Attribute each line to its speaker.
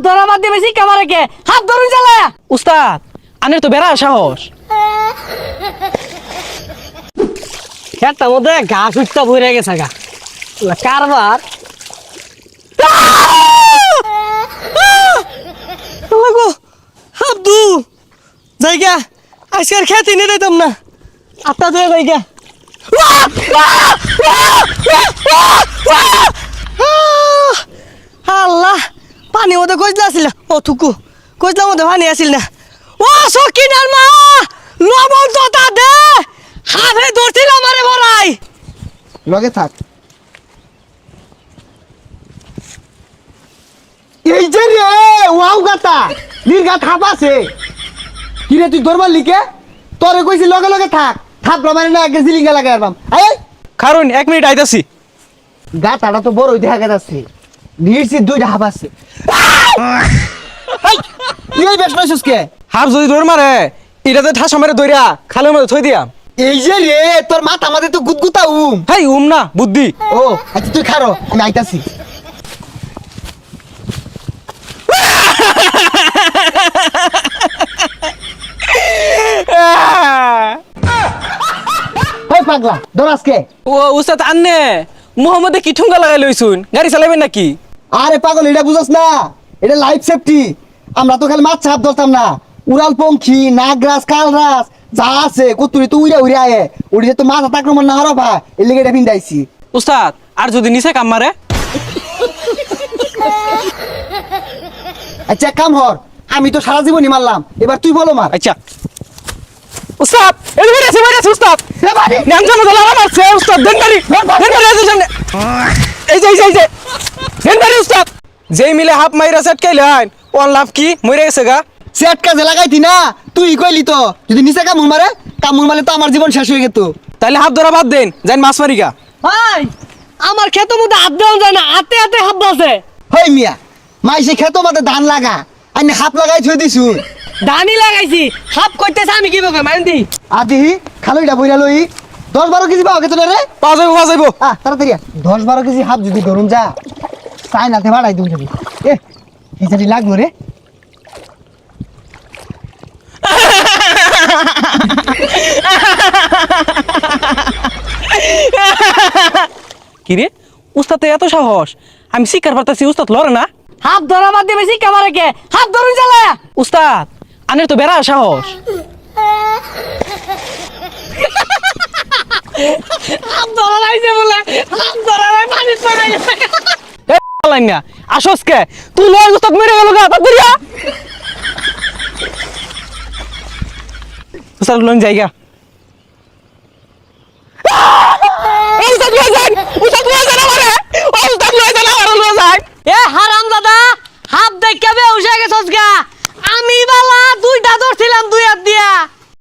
Speaker 1: ধরা বাদ দিয়ে বেশি কামারে কে হাত ধরুন চালায়া
Speaker 2: উস্তাদ আনের তো বেড়া সাহস।
Speaker 1: খেতার মধ্যে ঘাস উঠতে ভরে গেছে গা কারবার
Speaker 2: আব্দু জায়গা আজকের খেতে নিয়ে দিতাম না আত্মা ধরে জায়গা আল্লাহ পানি মধ্যে কইলা আসিল ও থুকু কইলার মধ্যে পানি আসিল না ও সকিনার মা লবণ তো তা দে হাফে ধরছিল আমারে বড়াই
Speaker 3: লগে থাক এই যে রে ওয়াও গাতা নির্ঘাত হাপ আছে কি রে তুই ধরবার লিখে তোরে কইছি লগে লগে থাক থাপ মানে না আগে জিলিঙ্গা লাগাই আরবাম এই
Speaker 2: কারণ 1 মিনিট আইতাছি
Speaker 3: গাতাটা তো বড়ই দেখা যাচ্ছে নিরছি দুইটা হাপ আছে তুই এই বেশ নইছিস কে
Speaker 2: হাফ যদি দৌড় মারে এটাতে ঠাস আমারে দইরা খালের মধ্যে থই দিয়াম।
Speaker 3: এই যে রে তোর মাথা আমাদের তো গুদগুতা
Speaker 2: হাই না বুদ্ধি
Speaker 3: ও আচ্ছা তুই খারো আমি আইতাছি ওই পাগলা দরাস কে
Speaker 2: ও উস্তাদ আন্নে মোহাম্মদে কি ঠুঙ্গা লাগাই লইছুন গাড়ি চালাবেন নাকি?
Speaker 3: আরে পাগল এটা বুঝছ না এটা লাইফ সেফটি আমরা তো খালি মাছ ছাপ ধরতাম না উড়াল পঙ্খী নাগরাজ কালরাজ যা আছে কতুরি তো উড়ে উড়ে আয়ে উড়ে তো মাছ আক্রমণ না হরো ভা এর লেগে এটা পিন্দাইছি
Speaker 2: উস্তাদ আর যদি নিচে কাম মারে
Speaker 3: আচ্ছা কাম হর আমি তো সারা জীবনই মারলাম এবার তুই বলো মার
Speaker 2: আচ্ছা উস্তাদ এই বেরেছে উস্তাদ নাম জানো দলা মারছে উস্তাদ দেনবারি আছে সামনে এই যে দেনবারি উস্তাদ যেই মিলে হাফ মাইরা সেট কাইলেন ওন লাভ কি মরে গেছে গা
Speaker 3: সেট কাজে লাগাইতি না তুই কইলি তো যদি নিচে কামুর মারলে তো আমার জীবন শেষ হয়ে যেত
Speaker 2: তাইলে হাফ ধরা বাদ দেন যাই মাছ মারি গা।
Speaker 1: ভাই আমার ক্ষেতের মধ্যে হাত দেওয়া যায় না হাতে হাতে হাত বাজে
Speaker 3: হই মিয়া মাইসে খেত মাতে ধান লাগা আইনে হাত লাগাই থই দিছু
Speaker 1: ধানি লাগাইছি হাত কইতেছে আমি কি বকে মাইন দি
Speaker 3: আদি খালইটা বইরা লই 10-12 কেজি পাও কেতনে রে
Speaker 2: পাওয়া যাইবো
Speaker 3: তাড়াতাড়ি 10-12 কেজি হাত যদি গরুন যা চাইনাতে বাড়াই তুমি যাবি এ হিসারি লাগলো রে
Speaker 2: কি রে উস্তাদ এত সাহস আমি শিকার পারতাছি উস্তাদ লড়ে না।
Speaker 1: হাত ধরা বাদ দিয়ে বেশি কামারে কে হাত ধরুন চালায়া
Speaker 2: উস্তাদ আনের তো বেড়া সাহস।
Speaker 1: হাত ধরা লাইছে বলে হাত ধরা লাই পানি পড়ে গেছে
Speaker 2: লাইন না আসস কে তুই লয় উস্তাদ মরে গেল গা তাড়াতাড়ি উস্তাদ লন জায়গা উস্তাদ লয় যান আমারে উস্তাদ লয় যান
Speaker 1: এ হারাম দাদা হাত দেখে বে উঠে গেছস গা আমি বালা দুইটা ধরছিলাম দুইয়া